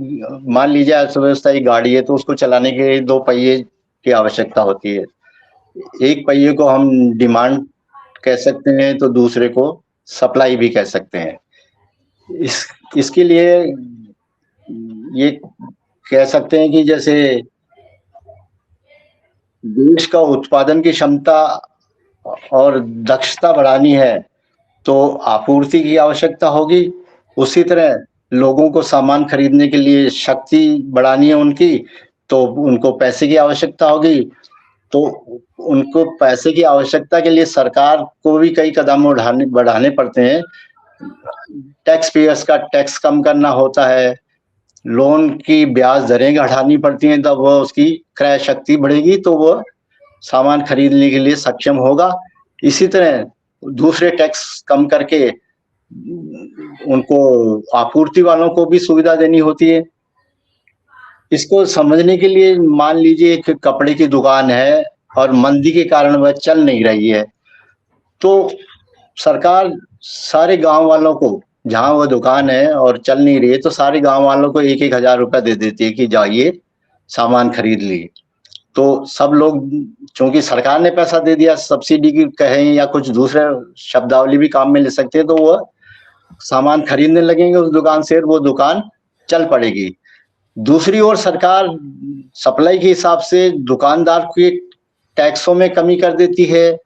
मान लीजिए अर्थव्यवस्था एक गाड़ी है तो उसको चलाने के लिए दो पहिए की आवश्यकता होती है। एक पहिए को हम डिमांड कह सकते हैं तो दूसरे को सप्लाई भी कह सकते हैं। इसके लिए ये कह सकते हैं कि जैसे देश का उत्पादन की क्षमता और दक्षता बढ़ानी है तो आपूर्ति की आवश्यकता होगी। उसी तरह लोगों को सामान खरीदने के लिए शक्ति बढ़ानी है उनकी, तो उनको पैसे की आवश्यकता होगी। तो उनको पैसे की आवश्यकता के लिए सरकार को भी कई कदम बढ़ाने पड़ते हैं। टैक्स पेयर्स का टैक्स कम करना होता है, लोन की ब्याज दरें घटानी पड़ती हैं, तब वह उसकी क्रय शक्ति बढ़ेगी तो वह सामान खरीदने के लिए सक्षम होगा। इसी तरह दूसरे टैक्स कम करके उनको आपूर्ति वालों को भी सुविधा देनी होती है। इसको समझने के लिए मान लीजिए एक कपड़े की दुकान है और मंदी के कारण वह चल नहीं रही है, तो सरकार सारे गांव वालों को, जहां वह दुकान है और चल नहीं रही है, तो सारे गांव वालों को 1-1 हजार रुपया दे देती है कि जाइए सामान खरीद लीजिए। तो सब लोग, चूंकि सरकार ने पैसा दे दिया, सब्सिडी की कहें या कुछ दूसरे शब्दावली भी काम में ले सकते हैं, तो वह सामान खरीदने लगेंगे उस दुकान से, वो दुकान चल पड़ेगी। दूसरी ओर सरकार सप्लाई के हिसाब से दुकानदार के टैक्सों में कमी कर देती है,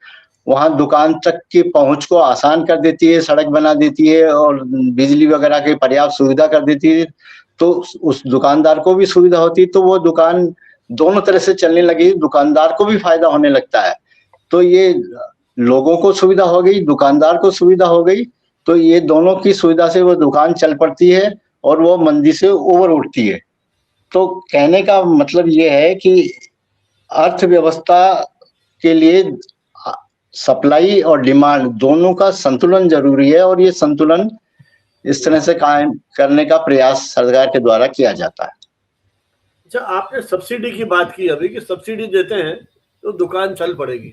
वहां दुकान तक की पहुंच को आसान कर देती है, सड़क बना देती है और बिजली वगैरह की पर्याप्त सुविधा कर देती है, तो उस दुकानदार को भी सुविधा होती है, तो वो दुकान दोनों तरह से चलने लगी, दुकानदार को भी फायदा होने लगता है। तो ये लोगों को सुविधा हो गई, दुकानदार को सुविधा हो गई, तो ये दोनों की सुविधा से वो दुकान चल पड़ती है और वो मंदी से उबर उठती है। तो कहने का मतलब ये है कि अर्थव्यवस्था के लिए सप्लाई और डिमांड दोनों का संतुलन जरूरी है, और ये संतुलन इस तरह से कायम करने का प्रयास सरकार के द्वारा किया जाता है। अच्छा, आपने सब्सिडी की बात की अभी कि सब्सिडी देते हैं तो दुकान चल पड़ेगी।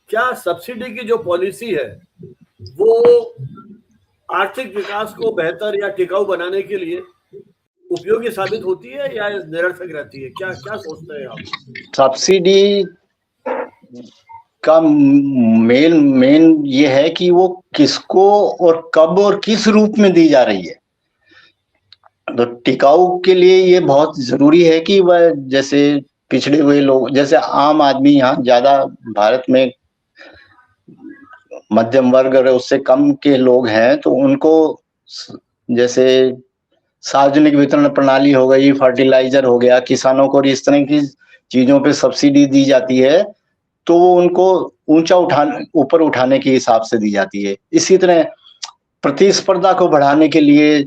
क्या सब्सिडी की जो पॉलिसी है वो आर्थिक विकास को बेहतर या टिकाऊ बनाने के लिए उपयोगी साबित होती है या निरर्थक रहती है? क्या क्या सोचते हैं आप? सब्सिडी का मेन ये है कि वो किसको और कब और किस रूप में दी जा रही है। तो टिकाऊ के लिए ये बहुत जरूरी है कि वह, जैसे पिछड़े हुए लोग, जैसे आम आदमी यहाँ ज्यादा भारत में मध्यम वर्ग और उससे कम के लोग हैं, तो उनको जैसे सार्वजनिक वितरण प्रणाली हो गई, फर्टिलाइजर हो गया, किसानों को इस तरह की चीजों पे सब्सिडी दी जाती है, तो वो उनको ऊपर उठाने के हिसाब से दी जाती है। इसी तरह प्रतिस्पर्धा को बढ़ाने के लिए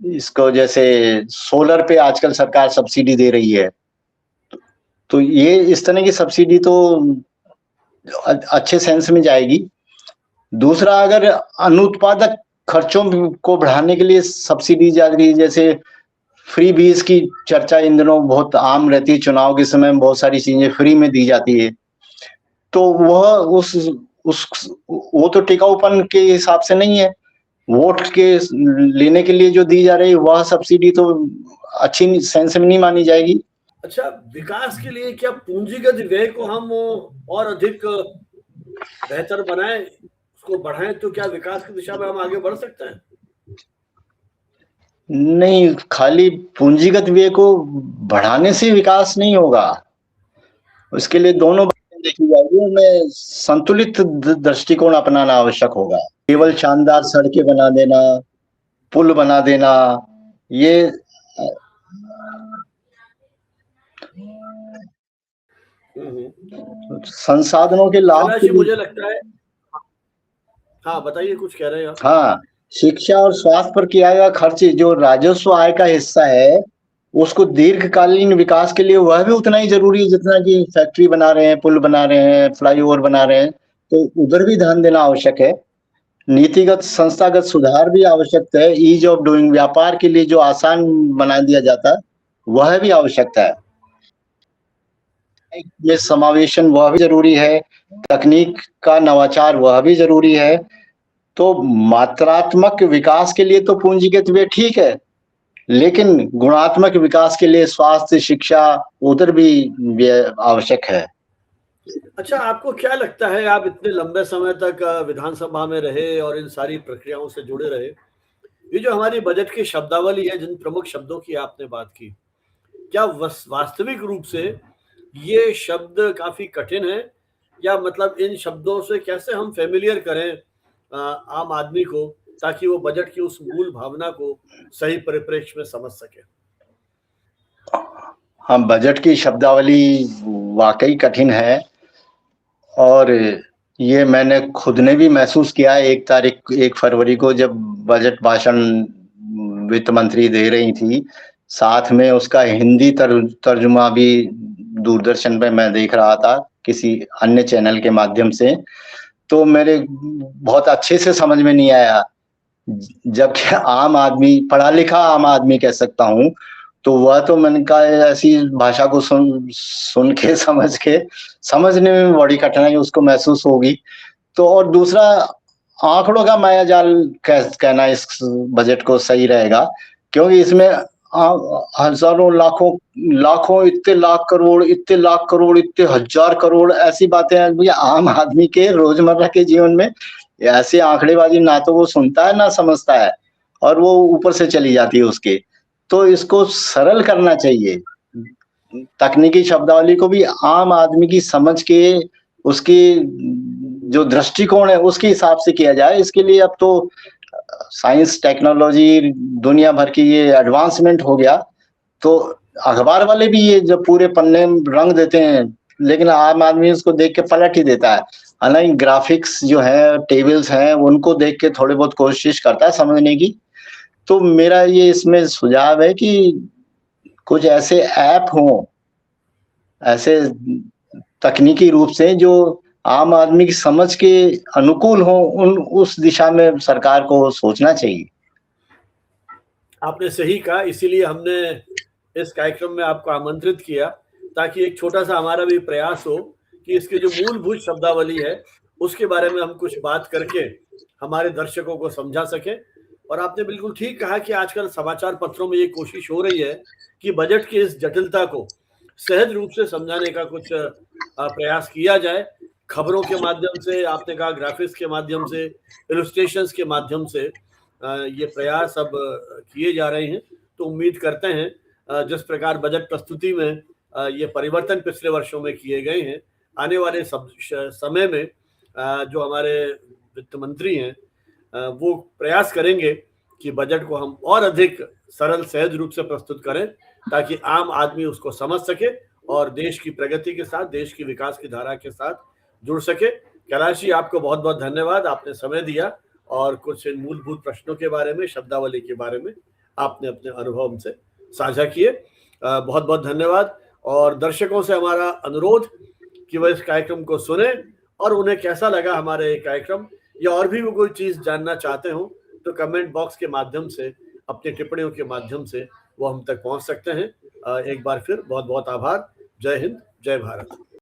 इसको, जैसे सोलर पे आजकल सरकार सब्सिडी दे रही है, तो ये इस तरह की सब्सिडी तो अच्छे सेंस में जाएगी। दूसरा, अगर अनुत्पादक खर्चों को बढ़ाने के लिए सब्सिडी जा रही है, जैसे फ्री बीज की चर्चा इन दिनों बहुत आम रहती है, चुनाव के समय में बहुत सारी चीजें फ्री में दी जाती है, तो वह वो तो टिकाऊपन के हिसाब से नहीं है। वोट के लेने के लिए जो दी जा रही है वह सब्सिडी तो अच्छी सेंस में नहीं मानी जाएगी। अच्छा, विकास के लिए क्या पूंजीगत व्यय को हम और अधिक बेहतर बनाएं, उसको बढ़ाएं, तो क्या विकास की दिशा में हम आगे बढ़ सकते हैं? नहीं, खाली पूंजीगत व्यय को बढ़ाने से विकास नहीं होगा, उसके लिए दोनों बातें देखी जाएगी, उनमें संतुलित दृष्टिकोण अपनाना आवश्यक होगा। केवल शानदार सड़कें बना देना, पुल बना देना, ये संसाधनों के लाभ के लिए, मुझे लगता है। हाँ, बताइए, कुछ कह रहे हैं आप? हाँ, शिक्षा और स्वास्थ्य पर किया गया खर्च जो राजस्व आय का हिस्सा है, उसको दीर्घकालीन विकास के लिए वह भी उतना ही जरूरी है जितना कि फैक्ट्री बना रहे हैं, पुल बना रहे हैं, फ्लाईओवर बना रहे हैं, तो उधर भी ध्यान देना आवश्यक है। नीतिगत संस्थागत सुधार भी आवश्यक है। ईज ऑफ डूइंग, व्यापार के लिए जो आसान बना दिया जाता है वह भी आवश्यकता है। ये समावेशन वह भी जरूरी है, तकनीक का नवाचार वह भी जरूरी है। तो मात्रात्मक विकास के लिए तो पूंजीगत व्यय ठीक है, लेकिन गुणात्मक विकास के लिए स्वास्थ्य, शिक्षा उधर भी व्यय आवश्यक है। अच्छा, आपको क्या लगता है, आप इतने लंबे समय तक विधानसभा में रहे और इन सारी प्रक्रियाओं से जुड़े रहे, ये जो हमारी बजट की शब्दावली है, जिन प्रमुख शब्दों की आपने बात की, क्या वास्तविक रूप से ये शब्द काफी कठिन है, या मतलब इन शब्दों से कैसे हम फेमिलियर करें आम आदमी को, ताकि वो बजट की उस मूल भावना को सही परिप्रेक्ष्य में समझ सके? हाँ, बजट की शब्दावली वाकई कठिन है, और ये मैंने खुद ने भी महसूस किया है। 1 फरवरी को जब बजट भाषण वित्त मंत्री दे रही थी, साथ में उसका हिंदी तर्जुमा भी दूरदर्शन पे मैं देख रहा था किसी अन्य चैनल के माध्यम से, तो मेरे बहुत अच्छे से समझ में नहीं आया। जबकि आम आदमी, पढ़ा लिखा आम आदमी कह सकता हूँ, तो वह तो मैंने कहा ऐसी भाषा को सुन के समझने में बड़ी कठिनाई उसको महसूस होगी। तो और दूसरा, आंकड़ों का मायाजाल कहना इस बजट को सही रहेगा, क्योंकि इसमें हजारों, लाखों, इतने लाख करोड़, इतने हजार करोड़, ऐसी बातें हैं भैया। आम आदमी के रोजमर्रा के जीवन में ऐसे आंकड़ेबाजी ना तो वो सुनता है ना समझता है, और वो ऊपर से चली जाती है उसके। तो इसको सरल करना चाहिए। तकनीकी शब्दावली को भी आम आदमी की समझ के, उसकी जो दृष्टिकोण है उसके हिसाब से किया जाए। इसके लिए अब तो साइंस, टेक्नोलॉजी, दुनिया भर की ये एडवांसमेंट हो गया, तो अखबार वाले भी ये जब पूरे पन्ने रंग देते हैं, लेकिन आम आदमी उसको देख के पलट ही देता है। हालांकि ग्राफिक्स जो है, टेबल्स हैं, उनको देख के थोड़ी बहुत कोशिश करता है समझने की। तो मेरा ये इसमें सुझाव है कि कुछ ऐसे ऐप हों, ऐसे तकनीकी रूप से जो आम आदमी की समझ के अनुकूल हो, उस दिशा में सरकार को सोचना चाहिए। आपने सही कहा, इसीलिए हमने इस कार्यक्रम में आपको आमंत्रित किया, ताकि एक छोटा सा हमारा भी प्रयास हो कि इसकी जो मूलभूत शब्दावली है उसके बारे में हम कुछ बात करके हमारे दर्शकों को समझा सके। और आपने बिल्कुल ठीक कहा कि आजकल समाचार पत्रों में ये कोशिश हो रही है कि बजट की इस जटिलता को सहज रूप से समझाने का कुछ प्रयास किया जाए। खबरों के माध्यम से, आपने कहा ग्राफिक्स के माध्यम से, इलस्ट्रेशंस के माध्यम से ये प्रयास अब किए जा रहे हैं। तो उम्मीद करते हैं जिस प्रकार बजट प्रस्तुति में ये परिवर्तन पिछले वर्षों में किए गए हैं, आने वाले समय में जो हमारे वित्त मंत्री हैं वो प्रयास करेंगे कि बजट को हम और अधिक सरल, सहज रूप से प्रस्तुत करें, ताकि आम आदमी उसको समझ सके और देश की प्रगति के साथ, देश की विकास की धारा के साथ जुड़ सके। कैलाश जी, आपको बहुत बहुत धन्यवाद, आपने समय दिया और कुछ मूलभूत प्रश्नों के बारे में, शब्दावली के बारे में आपने अपने अनुभव हमसे साझा किए। बहुत बहुत धन्यवाद। और दर्शकों से हमारा अनुरोध कि वह इस कार्यक्रम को सुने, और उन्हें कैसा लगा हमारा ये कार्यक्रम, या और भी वो कोई चीज़ जानना चाहते हो तो कमेंट बॉक्स के माध्यम से, अपनी टिप्पणियों के माध्यम से वो हम तक पहुंच सकते हैं। एक बार फिर बहुत बहुत आभार। जय हिंद, जय भारत।